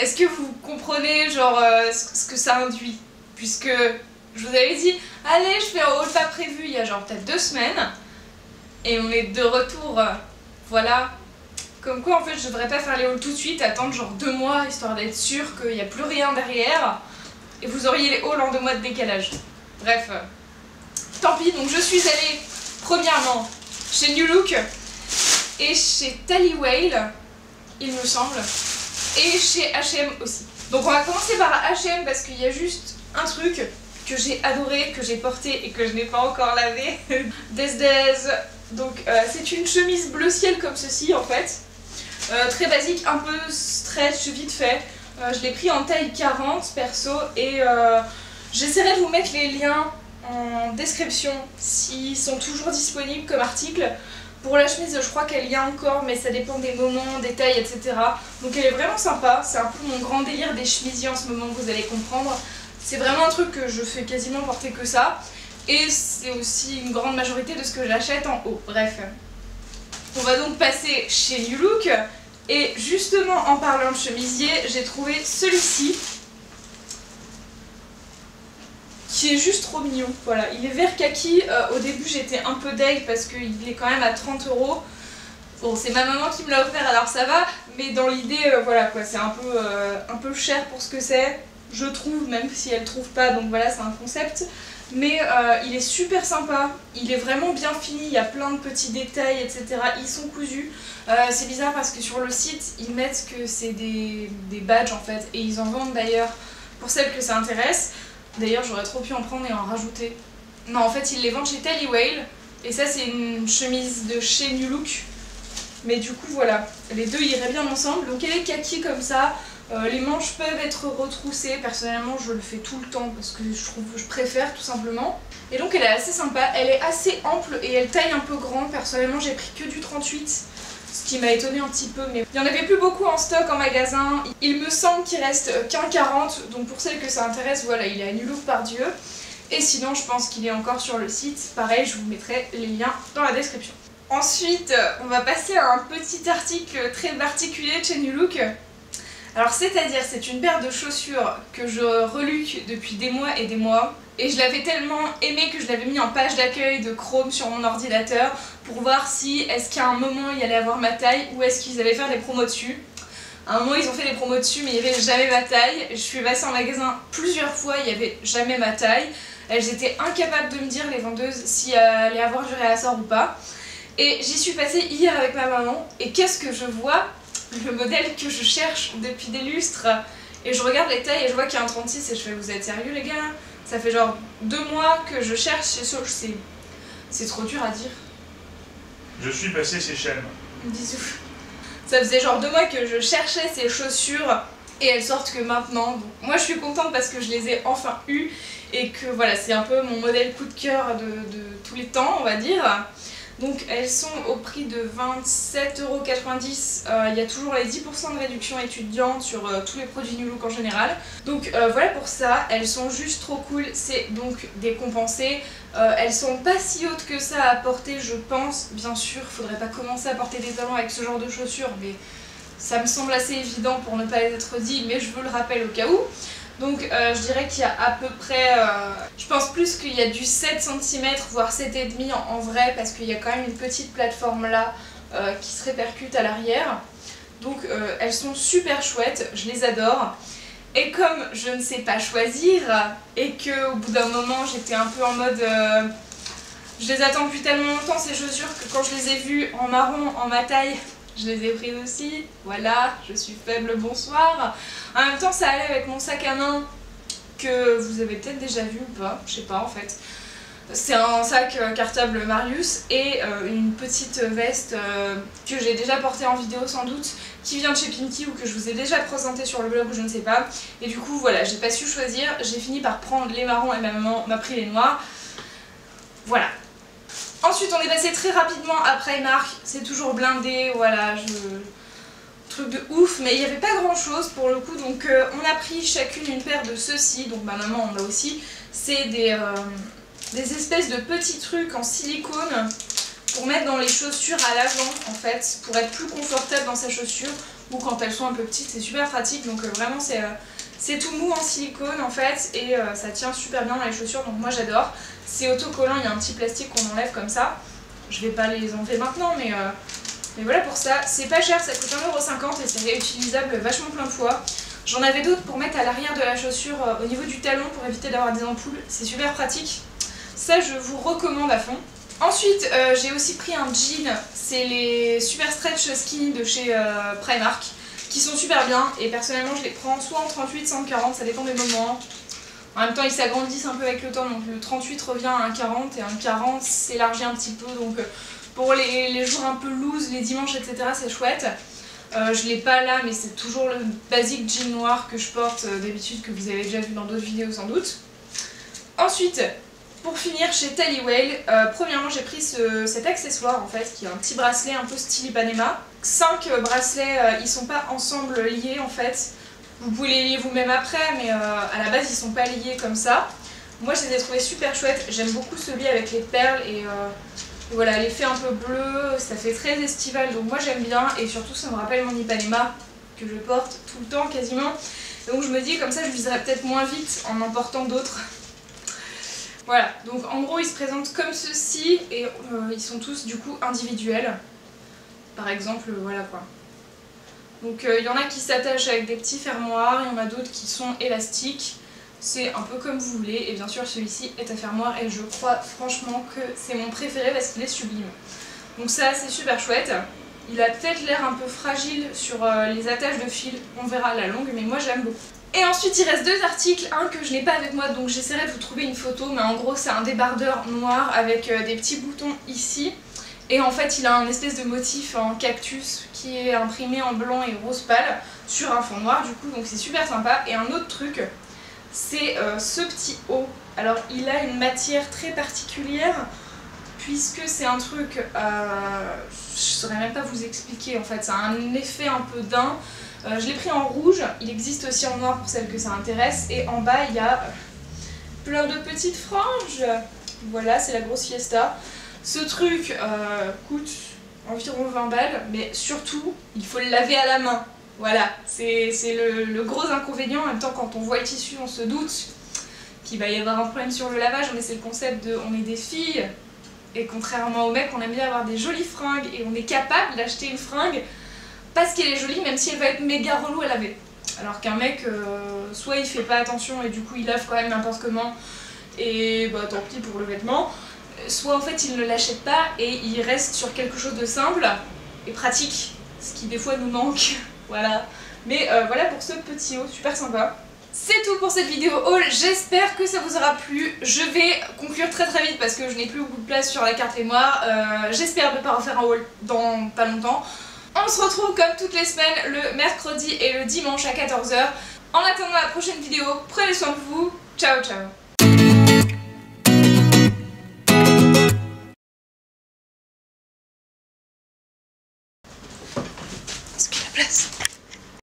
Est-ce que vous comprenez genre ce que ça induit? Puisque je vous avais dit, allez, je fais un haul pas prévu il y a genre peut-être 2 semaines. Et on est de retour, voilà. Comme quoi en fait je devrais pas faire les hauls tout de suite, attendre genre 2 mois histoire d'être sûr qu'il n'y a plus rien derrière. Et vous auriez les hauls en 2 mois de décalage. Bref, tant pis. Donc je suis allée premièrement chez New Look et chez Tally Whale, il me semble, et chez H&M aussi. Donc on va commencer par H&M parce qu'il y a juste un truc que j'ai adoré, que j'ai porté et que je n'ai pas encore lavé. Des. Donc c'est une chemise bleu ciel comme ceci en fait. Très basique, un peu stretch, vite fait. Je l'ai pris en taille 40 perso et j'essaierai de vous mettre les liens en description s'ils sont toujours disponibles comme article. Pour la chemise je crois qu'elle y a encore mais ça dépend des moments, des tailles etc. Donc elle est vraiment sympa, c'est un peu mon grand délire des chemisiers en ce moment, vous allez comprendre. C'est vraiment un truc que je fais quasiment porter que ça. Et c'est aussi une grande majorité de ce que j'achète en haut. Bref. On va donc passer chez New Look. Et justement en parlant de chemisier, j'ai trouvé celui-ci. Qui est juste trop mignon. Voilà, il est vert kaki. Au début j'étais un peu deg parce qu'il est quand même à 30 €. Bon, c'est ma maman qui me l'a offert alors ça va. Mais dans l'idée, voilà quoi, c'est un peu cher pour ce que c'est. Je trouve, même si elle trouve pas, donc voilà, c'est un concept. Mais il est super sympa, il est vraiment bien fini, il y a plein de petits détails, etc. Ils sont cousus. C'est bizarre parce que sur le site, ils mettent que c'est des badges en fait. Et ils en vendent d'ailleurs pour celles que ça intéresse. D'ailleurs, j'aurais trop pu en prendre et en rajouter. Non, en fait, ils les vendent chez Tally Whale. Et ça, c'est une chemise de chez New Look. Mais du coup, voilà, les deux iraient bien ensemble. Donc elle est kaki comme ça. Les manches peuvent être retroussées, personnellement je le fais tout le temps parce que je préfère tout simplement. Et donc elle est assez sympa, elle est assez ample et elle taille un peu grand, personnellement j'ai pris que du 38, ce qui m'a étonné un petit peu, mais il n'y en avait plus beaucoup en stock en magasin. Il me semble qu'il reste qu'un 40, donc pour celles que ça intéresse, voilà, il est à New Look par Dieu. Et sinon je pense qu'il est encore sur le site, pareil je vous mettrai les liens dans la description. Ensuite on va passer à un petit article très particulier de chez New Look. Alors c'est-à-dire c'est une paire de chaussures que je reluque depuis des mois et des mois et je l'avais tellement aimé que je l'avais mis en page d'accueil de Chrome sur mon ordinateur pour voir si est-ce qu'à un moment il allait avoir ma taille ou est-ce qu'ils allaient faire des promos dessus. À un moment ils ont fait des promos dessus mais il n'y avait jamais ma taille. Je suis passée en magasin plusieurs fois, il n'y avait jamais ma taille. Elles étaient incapables de me dire les vendeuses si elle allait avoir du réassort ou pas. Et j'y suis passée hier avec ma maman et qu'est-ce que je vois? Le modèle que je cherche depuis des lustres et je regarde les tailles et je vois qu'il y a un 36 et je fais vous êtes sérieux les gars? Ça fait genre 2 mois que je cherche chez Soch, c'est trop dur à dire. Je suis passé chez Shem. Bisous. Ça faisait genre 2 mois que je cherchais ces chaussures et elles sortent que maintenant. Donc, moi je suis contente parce que je les ai enfin eues et que voilà c'est un peu mon modèle coup de cœur de tous les temps on va dire. Donc elles sont au prix de 27,90 €, il y a toujours les 10% de réduction étudiante sur tous les produits New Look en général. Donc voilà pour ça, elles sont juste trop cool, c'est donc décompensé. Elles sont pas si hautes que ça à porter je pense, bien sûr, faudrait pas commencer à porter des talons avec ce genre de chaussures, mais ça me semble assez évident pour ne pas être dit, mais je veux le rappel au cas où. Donc je dirais qu'il y a à peu près, je pense plus qu'il y a du 7 cm voire 7,5 en vrai parce qu'il y a quand même une petite plateforme là qui se répercute à l'arrière. Donc elles sont super chouettes, je les adore. Et comme je ne sais pas choisir et qu'au bout d'un moment j'étais un peu en mode... je les attends depuis tellement longtemps ces chaussures que quand je les ai vues en marron, en ma taille, je les ai prises aussi. Voilà, je suis faible, bonsoir. En même temps ça allait avec mon sac à main que vous avez peut-être déjà vu ou pas, je sais pas en fait. C'est un sac cartable Marius et une petite veste que j'ai déjà portée en vidéo sans doute, qui vient de chez Pinky ou que je vous ai déjà présenté sur le blog ou je ne sais pas. Et du coup voilà, j'ai pas su choisir, j'ai fini par prendre les marrons et ma maman m'a pris les noirs. Voilà. Ensuite on est passé très rapidement à Primark, c'est toujours blindé, voilà, truc de ouf, mais il n'y avait pas grand chose pour le coup, donc on a pris chacune une paire de ceux-ci, donc ma maman en a aussi, c'est des espèces de petits trucs en silicone pour mettre dans les chaussures à l'avant en fait, pour être plus confortable dans sa chaussure. ou quand elles sont un peu petites, c'est super pratique. Donc vraiment c'est tout mou en silicone en fait et ça tient super bien dans les chaussures, donc moi j'adore. C'est autocollant, il y a un petit plastique qu'on enlève comme ça. Je vais pas les enlever maintenant mais voilà pour ça. C'est pas cher, ça coûte 1,50 € et c'est réutilisable vachement plein de fois. J'en avais d'autres pour mettre à l'arrière de la chaussure au niveau du talon pour éviter d'avoir des ampoules, c'est super pratique. Ça je vous recommande à fond. Ensuite j'ai aussi pris un jean, c'est les Super Stretch Skinny de chez Primark, qui sont super bien et personnellement je les prends soit en 38, soit en 40, ça dépend des moments. En même temps ils s'agrandissent un peu avec le temps, donc le 38 revient à un 40 et un 40 s'élargit un petit peu, donc pour les jours un peu loose, les dimanches etc c'est chouette. Je l'ai pas là mais c'est toujours le basique jean noir que je porte d'habitude, que vous avez déjà vu dans d'autres vidéos sans doute. Ensuite, pour finir chez Tallywale, premièrement j'ai pris cet accessoire en fait qui est un petit bracelet un peu style Ipanema. 5 bracelets, ils sont pas ensemble liés en fait. Vous pouvez les lier vous-même après mais à la base ils sont pas liés comme ça. Moi je les ai trouvés super chouettes, j'aime beaucoup celui avec les perles et voilà l'effet un peu bleu, ça fait très estival donc moi j'aime bien et surtout ça me rappelle mon Ipanema que je porte tout le temps quasiment. Donc je me dis comme ça je viserai peut-être moins vite en portant d'autres. Voilà, donc en gros ils se présentent comme ceci et ils sont tous du coup individuels. Par exemple, voilà quoi. Donc il y en a qui s'attachent avec des petits fermoirs, il y en a d'autres qui sont élastiques. C'est un peu comme vous voulez et bien sûr celui-ci est à fermoir et je crois franchement que c'est mon préféré parce qu'il est sublime. Donc ça c'est super chouette. Il a peut-être l'air un peu fragile sur les attaches de fil, on verra à la longue mais moi j'aime beaucoup. Et ensuite il reste deux articles, un que je n'ai pas avec moi donc j'essaierai de vous trouver une photo mais en gros c'est un débardeur noir avec des petits boutons ici et en fait il a un espèce de motif en cactus qui est imprimé en blanc et rose pâle sur un fond noir du coup donc c'est super sympa. Et un autre truc c'est ce petit haut, alors il a une matière très particulière puisque c'est un truc, je saurais même pas vous expliquer en fait, ça a un effet un peu daim. Je l'ai pris en rouge, il existe aussi en noir pour celles que ça intéresse et en bas il y a plein de petites franges. Voilà, c'est la grosse fiesta. Ce truc coûte environ 20 balles mais surtout il faut le laver à la main. Voilà, c'est le gros inconvénient. En même temps quand on voit le tissu on se doute qu'il va y avoir un problème sur le lavage mais c'est le concept de on est des filles et contrairement aux mecs on aime bien avoir des jolies fringues et on est capable d'acheter une fringue parce qu'elle est jolie même si elle va être méga relou à laver. Alors qu'un mec, soit il fait pas attention et du coup il lave quand même n'importe comment et bah tant pis pour le vêtement, soit en fait il ne l'achète pas et il reste sur quelque chose de simple et pratique, ce qui des fois nous manque, voilà. Mais voilà pour ce petit haut super sympa. C'est tout pour cette vidéo haul, j'espère que ça vous aura plu. Je vais conclure très vite parce que je n'ai plus beaucoup de place sur la carte mémoire. J'espère ne pas refaire un haul dans pas longtemps. On se retrouve comme toutes les semaines le mercredi et le dimanche à 14 h. En attendant la prochaine vidéo, prenez soin de vous. Ciao ciao.